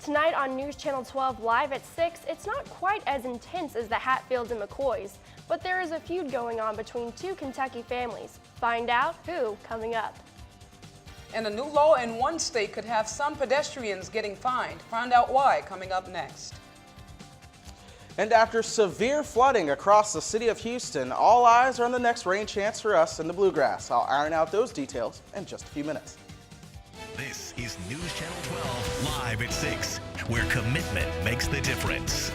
Tonight on News Channel 12 live at 6, it's not quite as intense as the Hatfields and McCoys, but there is a feud going on between two Kentucky families. Find out who coming up. And a new law in one state could have some pedestrians getting fined. Find out why coming up next. And after severe flooding across the city of Houston, all eyes are on the next rain chance for us in the Bluegrass. I'll iron out those details in just a few minutes. This is News Channel 12 live at 6, where commitment makes the difference.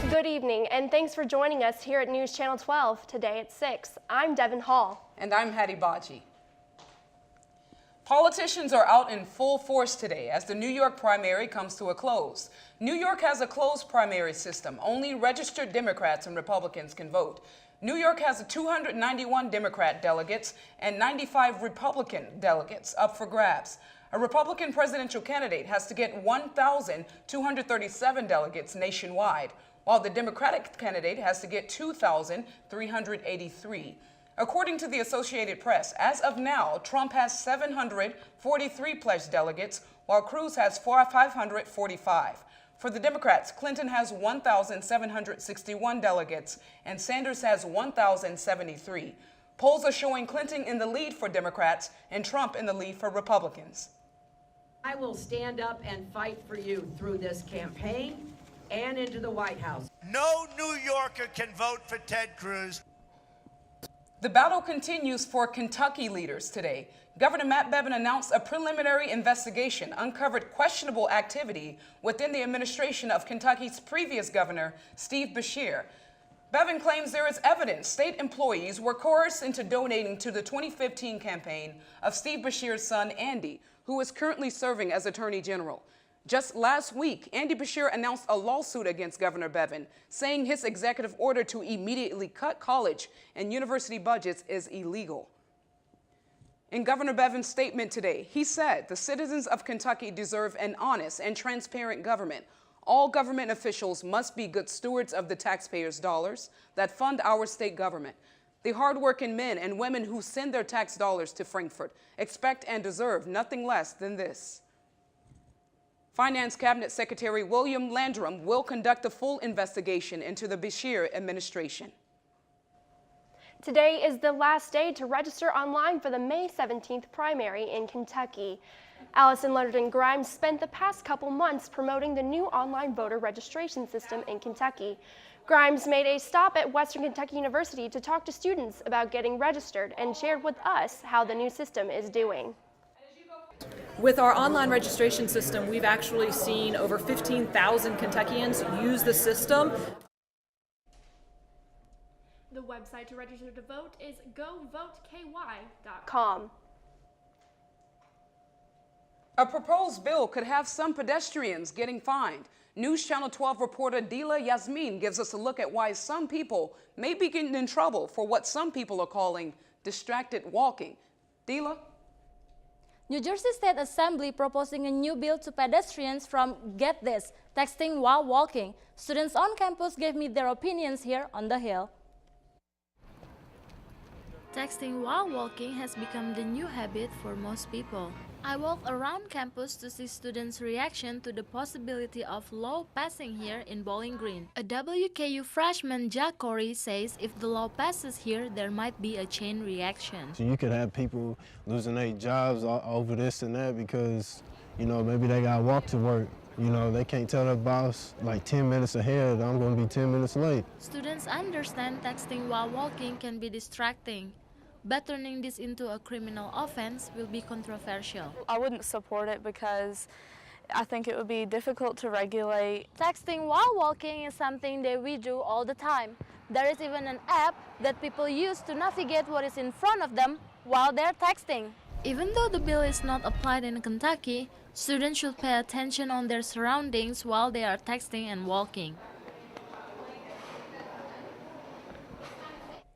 Good evening, and thanks for joining us here at News Channel 12 today at 6. I'm Devin Hall. And I'm Hattie Baji. Politicians are out in full force today as the New York primary comes to a close. New York has a closed primary system. Only registered Democrats and Republicans can vote. New York has 291 Democrat delegates and 95 Republican delegates up for grabs. A Republican presidential candidate has to get 1,237 delegates nationwide, while the Democratic candidate has to get 2,383. According to the Associated Press, as of now, Trump has 743 pledged delegates, while Cruz has 545. For the Democrats, Clinton has 1,761 delegates, and Sanders has 1,073. Polls are showing Clinton in the lead for Democrats and Trump in the lead for Republicans. I will stand up and fight for you through this campaign and into the White House. No New Yorker can vote for Ted Cruz. The battle continues for Kentucky leaders today. Governor Matt Bevin announced a preliminary investigation uncovered questionable activity within the administration of Kentucky's previous governor, Steve Beshear. Bevin claims there is evidence state employees were coerced into donating to the 2015 campaign of Steve Beshear's son, Andy, who is currently serving as Attorney General. Just last week, Andy Beshear announced a lawsuit against Governor Bevin, saying his executive order to immediately cut college and university budgets is illegal. In Governor Bevin's statement today, he said the citizens of Kentucky deserve an honest and transparent government. All government officials must be good stewards of the taxpayers' dollars that fund our state government. The hardworking men and women who send their tax dollars to Frankfort expect and deserve nothing less than this. Finance Cabinet Secretary William Landrum will conduct a full investigation into the Beshear administration. Today is the last day to register online for the May 17th primary in Kentucky. Allison Leonard Grimes spent the past couple months promoting the new online voter registration system in Kentucky. Grimes made a stop at Western Kentucky University to talk to students about getting registered and shared with us how the new system is doing. With our online registration system, we've actually seen over 15,000 Kentuckians use the system. The website to register to vote is govoteky.com. A proposed bill could have some pedestrians getting fined. News Channel 12 reporter Dila Yasmin gives us a look at why some people may be getting in trouble for what some people are calling distracted walking. Dila? New Jersey State Assembly proposing a new bill to pedestrians from, get this, texting while walking. Students on campus gave me their opinions here on the Hill. Texting while walking has become the new habit for most people. I walked around campus to see students' reaction to the possibility of law passing here in Bowling Green. A WKU freshman, Jack Corey, says if the law passes here, there might be a chain reaction. So you could have people losing their jobs over this and that because, you know, maybe they got to walk to work. You know, they can't tell their boss like 10 minutes ahead, I'm going to be 10 minutes late. Students understand texting while walking can be distracting, but turning this into a criminal offense will be controversial. I wouldn't support it because I think it would be difficult to regulate. Texting while walking is something that we do all the time. There is even an app that people use to navigate what is in front of them while they're texting. Even though the bill is not applied in Kentucky, students should pay attention on their surroundings while they are texting and walking.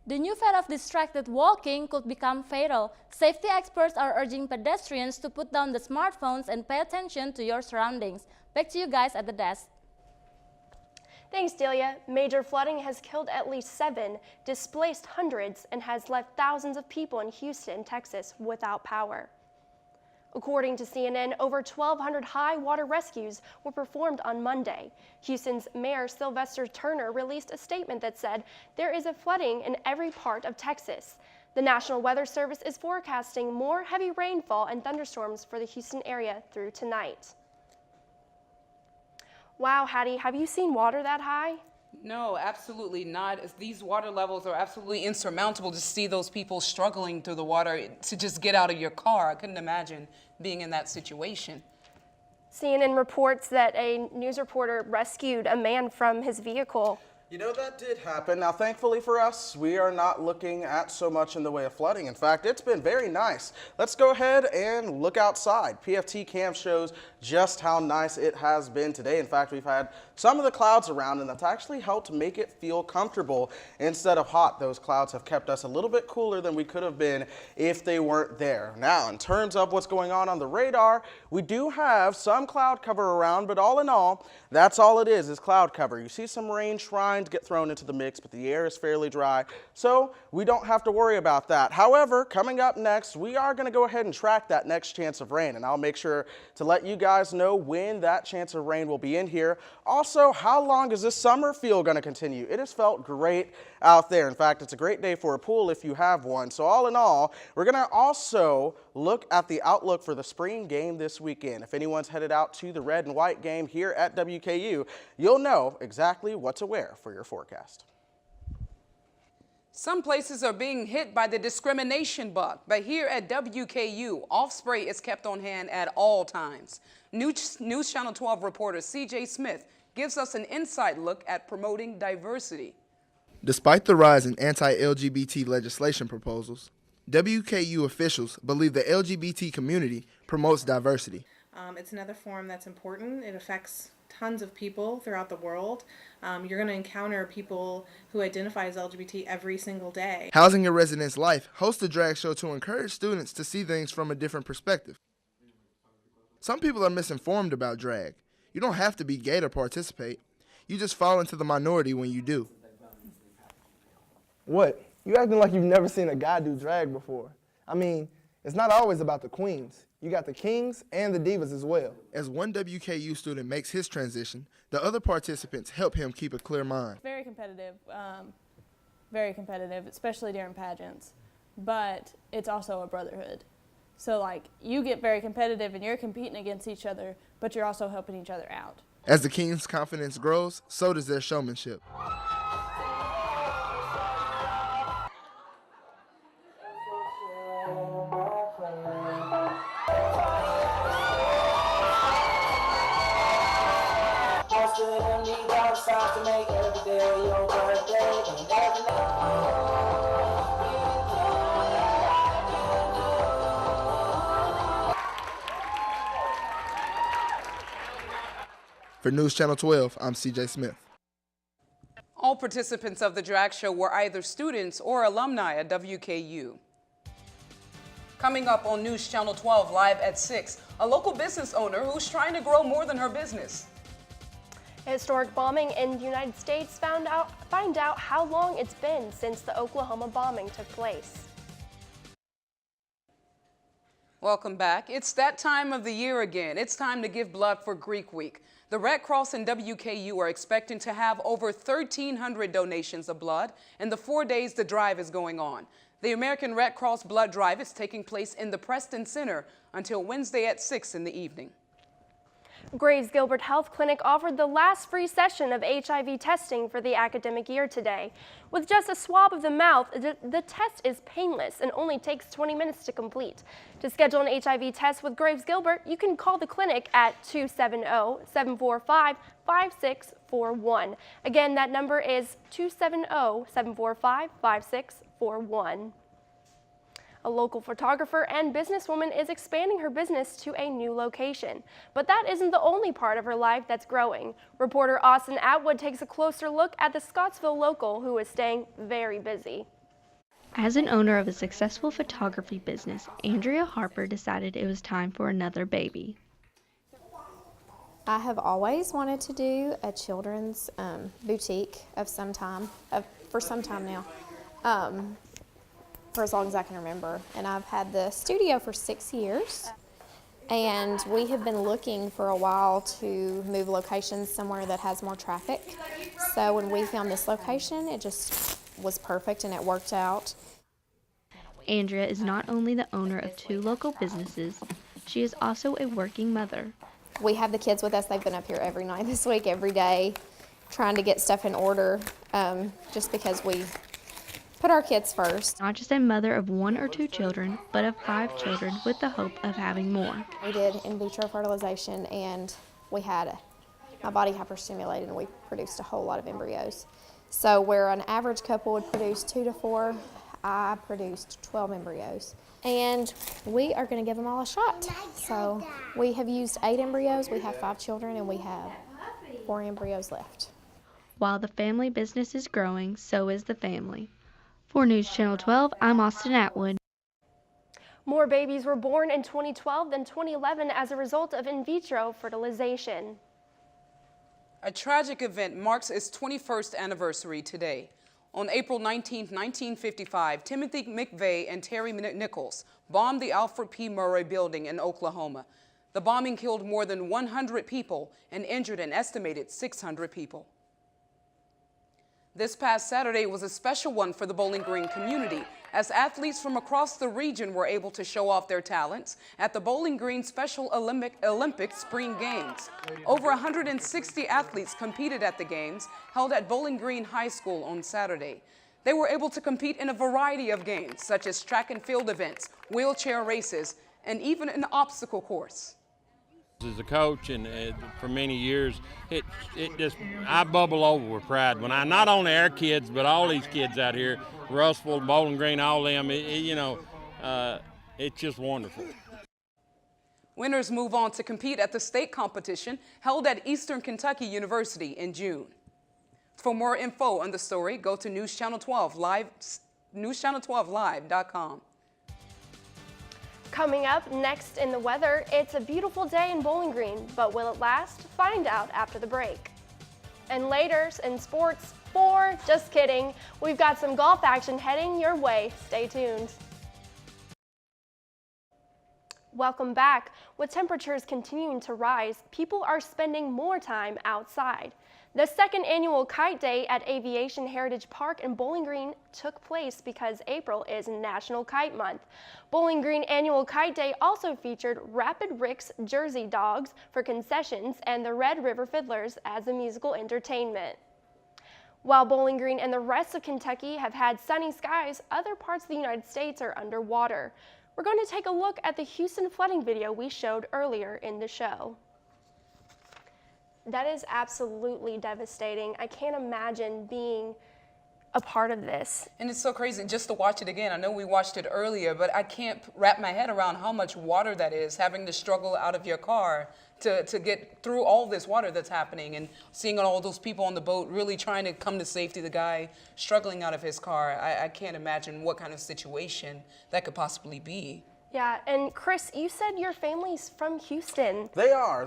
The new fad of distracted walking could become fatal. Safety experts are urging pedestrians to put down the smartphones and pay attention to your surroundings. Back to you guys at the desk. Thanks, Delia. Major flooding has killed at least 7, displaced hundreds, and has left thousands of people in Houston, Texas, without power. According to CNN, over 1,200 high water rescues were performed on Monday. Houston's Mayor Sylvester Turner released a statement that said there is a flooding in every part of Texas. The National Weather Service is forecasting more heavy rainfall and thunderstorms for the Houston area through tonight. Wow, Hattie, have you seen water that high? No, absolutely not. These water levels are absolutely insurmountable to see those people struggling through the water to just get out of your car. I couldn't imagine being in that situation. CNN reports that a news reporter rescued a man from his vehicle. You know, that did happen. Now, thankfully for us, we are not looking at so much in the way of flooding. In fact, it's been very nice. Let's go ahead and look outside. PFT cam shows just how nice it has been today. In fact, we've had some of the clouds around, and that's actually helped make it feel comfortable instead of hot. Those clouds have kept us a little bit cooler than we could have been if they weren't there. Now, in terms of what's going on the radar, we do have some cloud cover around, but all in all, that's all it is cloud cover. You see some rain shrines get thrown into the mix, but the air is fairly dry, so we don't have to worry about that. However, coming up next, we are going to go ahead and track that next chance of rain, and I'll make sure to let you guys know when that chance of rain will be in here. Also, how long is this summer feel going to continue? It has felt great out there. In fact, it's a great day for a pool if you have one. So all in all, we're going to also look at the outlook for the spring game this weekend. If anyone's headed out to the red and white game here at WKU, you'll know exactly what to wear for your forecast. Some places are being hit by the discrimination bug, but here at WKU, off spray is kept on hand at all times. News Channel 12 reporter CJ Smith gives us an inside look at promoting diversity. Despite the rise in anti-LGBT legislation proposals, WKU officials believe the LGBT community promotes diversity. It's another forum that's important. It affects tons of people throughout the world. You're going to encounter people who identify as LGBT every single day. Housing Your Residence Life hosts a drag show to encourage students to see things from a different perspective. Some people are misinformed about drag. You don't have to be gay to participate. You just fall into the minority when you do. What? You acting like you've never seen a guy do drag before. I mean, it's not always about the queens. You got the kings and the divas as well. As one WKU student makes his transition, the other participants help him keep a clear mind. Very competitive, especially during pageants, but it's also a brotherhood. So like, you get very competitive and you're competing against each other, but you're also helping each other out. As the king's confidence grows, so does their showmanship. For News Channel 12, I'm CJ Smith. All participants of the drag show were either students or alumni at WKU. Coming up on News Channel 12 live at 6, a local business owner who's trying to grow more than her business. A historic bombing in the United States find out how long it's been since the Oklahoma bombing took place. Welcome back. It's that time of the year again. It's time to give blood for Greek Week. The Red Cross and WKU are expecting to have over 1,300 donations of blood in the 4 days the drive is going on. The American Red Cross Blood Drive is taking place in the Preston Center until Wednesday at 6 in the evening. Graves Gilbert Health Clinic offered the last free session of HIV testing for the academic year today. With just a swab of the mouth, the test is painless and only takes 20 minutes to complete. To schedule an HIV test with Graves Gilbert, you can call the clinic at 270-745-5641. Again, that number is 270-745-5641. A local photographer and businesswoman is expanding her business to a new location. But that isn't the only part of her life that's growing. Reporter Austin Atwood takes a closer look at the Scottsville local who is staying very busy. As an owner of a successful photography business, Andrea Harper decided it was time for another baby. I have always wanted to do a children's boutique for some time now. For as long as I can remember. And I've had the studio for 6 years. And we have been looking for a while to move locations somewhere that has more traffic. So when we found this location, it just was perfect and it worked out. Andrea is not only the owner of 2 local businesses, she is also a working mother. We have the kids with us. They've been up here every night this week, every day, trying to get stuff in order, just because we put our kids first. Not just a mother of 1 or 2 children, but of 5 children with the hope of having more. We did in vitro fertilization, and we had my body hyperstimulated, and we produced a whole lot of embryos. So where an average couple would produce 2 to 4, I produced 12 embryos. And we are going to give them all a shot. So we have used 8 embryos, we have 5 children, and we have 4 embryos left. While the family business is growing, so is the family. For News Channel 12, I'm Austin Atwood. More babies were born in 2012 than 2011 as a result of in vitro fertilization. A tragic event marks its 21st anniversary today. On April 19, 1955, Timothy McVeigh and Terry Nichols bombed the Alfred P. Murray building in Oklahoma. The bombing killed more than 100 people and injured an estimated 600 people. This past Saturday was a special one for the Bowling Green community, as athletes from across the region were able to show off their talents at the Bowling Green Special Olympic Spring Games. Over 160 athletes competed at the games held at Bowling Green High School on Saturday. They were able to compete in a variety of games, such as track and field events, wheelchair races, and even an obstacle course. As a coach and for many years, I bubble over with pride when I, not only our kids, but all these kids out here, Russellville, Bowling Green, all them, it's just wonderful. Winners move on to compete at the state competition held at Eastern Kentucky University in June. For more info on the story, go to News Channel 12 Live, newschannel12live.com. Coming up next in the weather, it's a beautiful day in Bowling Green, but will it last? Find out after the break. And later in sports, just kidding, we've got some golf action heading your way. Stay tuned. Welcome back. With temperatures continuing to rise, people are spending more time outside. The second annual Kite Day at Aviation Heritage Park in Bowling Green took place because April is National Kite Month. Bowling Green Annual Kite Day also featured Rapid Rick's Jersey Dogs for concessions and the Red River Fiddlers as a musical entertainment. While Bowling Green and the rest of Kentucky have had sunny skies, other parts of the United States are underwater. We're going to take a look at the Houston flooding video we showed earlier in the show. That is absolutely devastating. I can't imagine being a part of this. And it's so crazy just to watch it again. I know we watched it earlier, but I can't wrap my head around how much water that is, having to struggle out of your car to get through all this water that's happening, and seeing all those people on the boat really trying to come to safety, the guy struggling out of his car. I can't imagine what kind of situation that could possibly be. Yeah, and Chris, you said your family's from Houston. They are.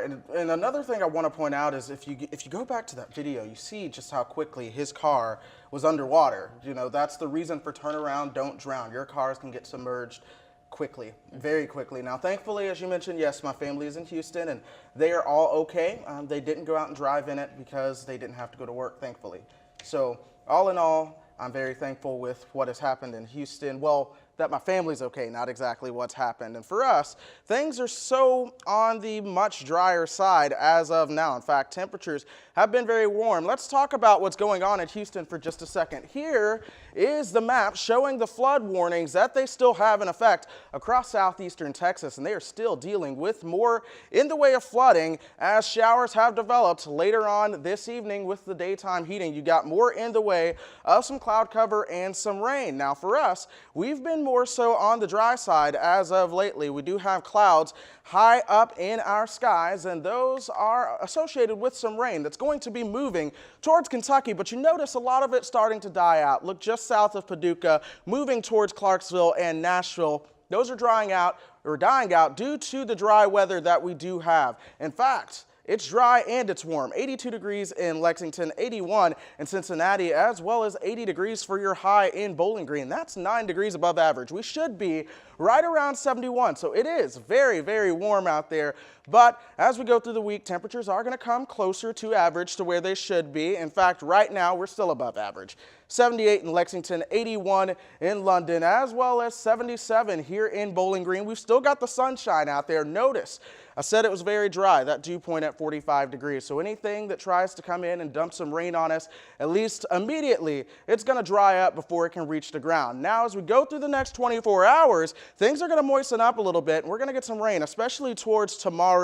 And another thing I want to point out is if you go back to that video, you see just how quickly his car was underwater. You know, that's the reason for turn around, don't drown. Your cars can get submerged quickly, very quickly. Now, thankfully, as you mentioned, yes, my family is in Houston, and they are all okay. They didn't go out and drive in it because they didn't have to go to work, thankfully. So, all in all, I'm very thankful with what has happened in Houston. Well, that my family's okay, not exactly what's happened. And for us, things are so on the much drier side as of now. In fact, temperatures have been very warm. Let's talk about what's going on in Houston for just a second. Here is the map showing the flood warnings that they still have in effect across southeastern Texas, and they are still dealing with more in the way of flooding as showers have developed later on this evening with the daytime heating. You got more in the way of some cloud cover and some rain. Now for us, we've been more so on the dry side as of lately. We do have clouds high up in our skies, and those are associated with some rain that's going to be moving towards Kentucky, but you notice a lot of it starting to die out. Look just south of Paducah, moving towards Clarksville and Nashville. Those are drying out or dying out due to the dry weather that we do have. In fact, It's dry and it's warm. 82 degrees in Lexington, 81 in Cincinnati, as well as 80 degrees for your high in Bowling Green. That's 9 degrees above average. We should be right around 71, so it is very, very warm out there. But as we go through the week, temperatures are going to come closer to average to where they should be. In fact, right now, we're still above average. 78 in Lexington, 81 in London, as well as 77 here in Bowling Green. We've still got the sunshine out there. Notice, I said it was very dry, that dew point at 45 degrees. So anything that tries to come in and dump some rain on us, at least immediately, it's going to dry up before it can reach the ground. Now, as we go through the next 24 hours, things are going to moisten up a little bit, and we're going to get some rain, especially towards tomorrow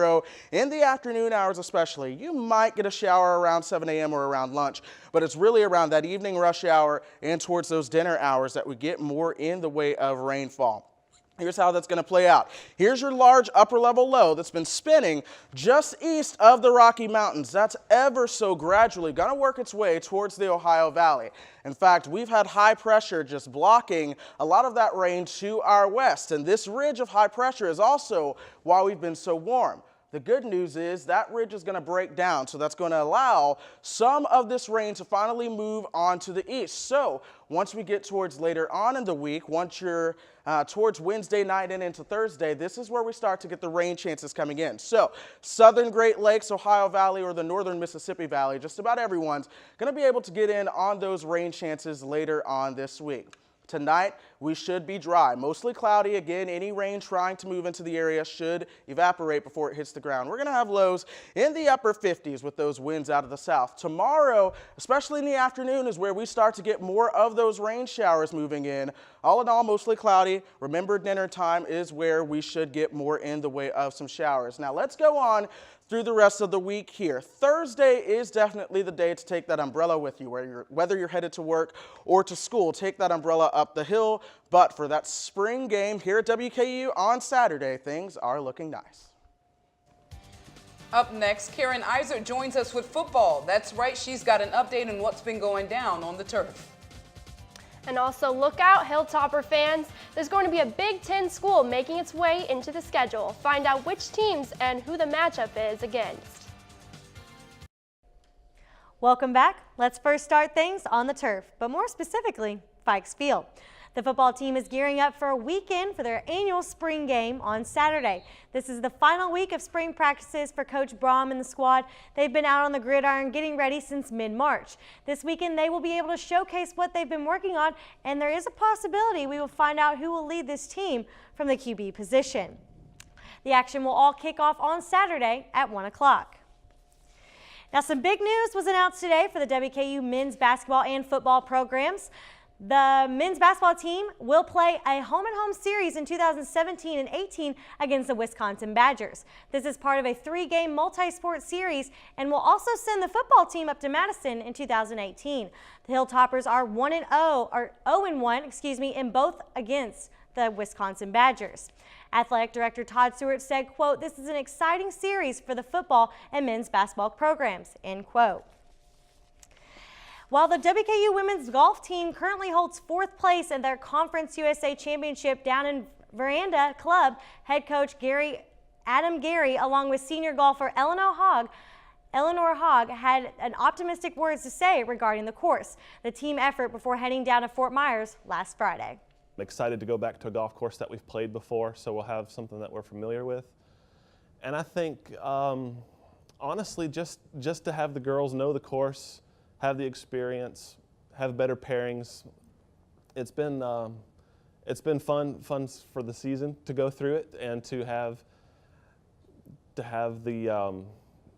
in the afternoon hours especially. You might get a shower around 7 a.m. or around lunch, but it's really around that evening rush hour and towards those dinner hours that we get more in the way of rainfall. Here's how that's going to play out. Here's your large upper level low that's been spinning just east of the Rocky Mountains. That's ever so gradually going to work its way towards the Ohio Valley. In fact, we've had high pressure just blocking a lot of that rain to our west. And this ridge of high pressure is also why we've been so warm. The good news is that ridge is going to break down, so that's going to allow some of this rain to finally move on to the east. So once we get towards later on in the week, once you're towards Wednesday night and into Thursday, this is where we start to get the rain chances coming in. So southern Great Lakes, Ohio Valley, or the northern Mississippi Valley, just about everyone's going to be able to get in on those rain chances later on this week. Tonight, we should be dry, mostly cloudy. Again, any rain trying to move into the area should evaporate before it hits the ground. We're going to have lows in the upper 50s with those winds out of the south. Tomorrow, especially in the afternoon, is where we start to get more of those rain showers moving in. All in all, mostly cloudy. Remember, dinner time is where we should get more in the way of some showers. Now, let's go on through the rest of the week here. Thursday is definitely the day to take that umbrella with you, whether you're headed to work or to school. Take that umbrella up the hill. But for that spring game here at WKU on Saturday, things are looking nice. Up next, Karen Iser joins us with football. That's right, she's got an update on what's been going down on the turf. And also look out, Hilltopper fans. There's going to be a Big Ten school making its way into the schedule. Find out which teams and who the matchup is against. Welcome back. Let's first start things on the turf, but more specifically, Fikes Field. The football team is gearing up for a weekend for their annual spring game on Saturday. This is the final week of spring practices for Coach Braum and the squad. They've been out on the gridiron getting ready since mid-March. This weekend, they will be able to showcase what they've been working on, and there is a possibility we will find out who will lead this team from the QB position. The action will all kick off on Saturday at 1 o'clock. Now, some big news was announced today for the WKU men's basketball and football programs. The men's basketball team will play a home-and-home series in 2017 and 18 against the Wisconsin Badgers. This is part of a 3-game multi-sport series and will also send the football team up to Madison in 2018. The Hilltoppers are 0-1, in both against the Wisconsin Badgers. Athletic Director Todd Stewart said, quote, "This is an exciting series for the football and men's basketball programs," end quote. While the WKU women's golf team currently holds 4th place in their Conference USA Championship down in Veranda Club, head coach Adam Gary, along with senior golfer Eleanor Hogg, had an optimistic words to say regarding the course, the team effort before heading down to Fort Myers last Friday. I'm excited to go back to a golf course that we've played before, so we'll have something that we're familiar with. And I think, honestly, just to have the girls know the course, have the experience, have better pairings. It's been fun for the season to go through it and to have the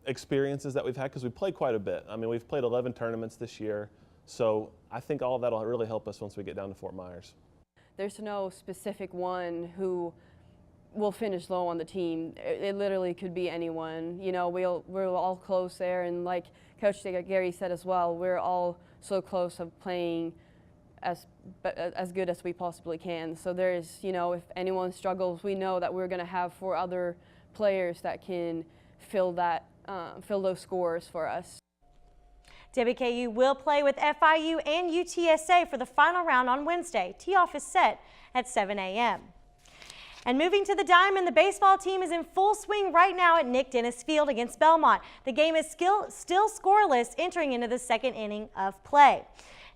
experiences that we've had, because we played quite a bit. I mean, we've played 11 tournaments this year, so I think all of that will really help us once we get down to Fort Myers. There's no specific one who will finish low on the team. It literally could be anyone. You know, we're all close there, and like Coach Gary said as well, we're all so close of playing as good as we possibly can. So there's, you know, if anyone struggles, we know that we're going to have 4 other players that can fill those scores for us. WKU will play with FIU and UTSA for the final round on Wednesday. Tee-off is set at 7 a.m. And moving to the Diamond, the baseball team is in full swing right now at Nick Dennis Field against Belmont. The game is still scoreless entering into the second inning of play.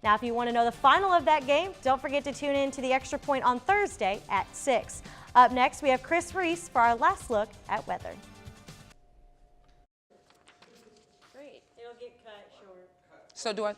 Now, if you want to know the final of that game, don't forget to tune in to the Extra Point on Thursday at 6. Up next, we have Chris Reese for our last look at weather. Great. It'll get cut short. So do I.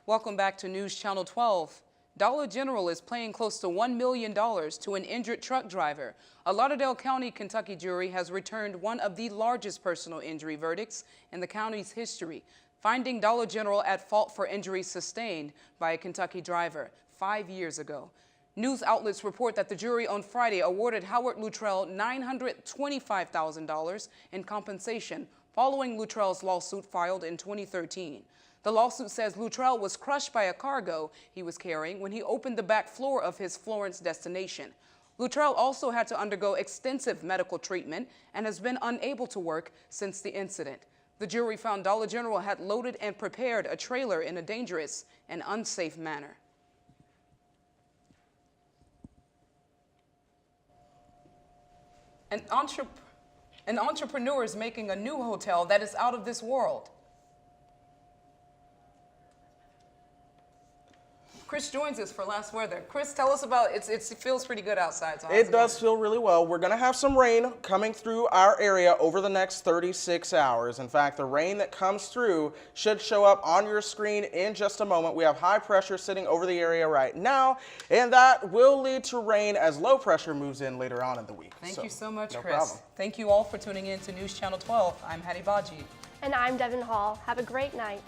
Welcome back to News Channel 12. Dollar General is paying close to $1 million to an injured truck driver. A Lauderdale County, Kentucky jury has returned one of the largest personal injury verdicts in the county's history, finding Dollar General at fault for injuries sustained by a Kentucky driver 5 years ago. News outlets report that the jury on Friday awarded Howard Luttrell $925,000 in compensation following Luttrell's lawsuit filed in 2013. The lawsuit says Luttrell was crushed by a cargo he was carrying when he opened the back floor of his Florence destination. Luttrell also had to undergo extensive medical treatment and has been unable to work since the incident. The jury found Dollar General had loaded and prepared a trailer in a dangerous and unsafe manner. An entrepreneur is making a new hotel that is out of this world. Chris joins us for last weather. Chris, tell us about it. It feels pretty good outside. So it does feel really well. We're going to have some rain coming through our area over the next 36 hours. In fact, the rain that comes through should show up on your screen in just a moment. We have high pressure sitting over the area right now, and that will lead to rain as low pressure moves in later on in the week. Thank you so much, no Chris. problem. Thank you all for tuning in to News Channel 12. I'm Hattie Baji. And I'm Devin Hall. Have a great night.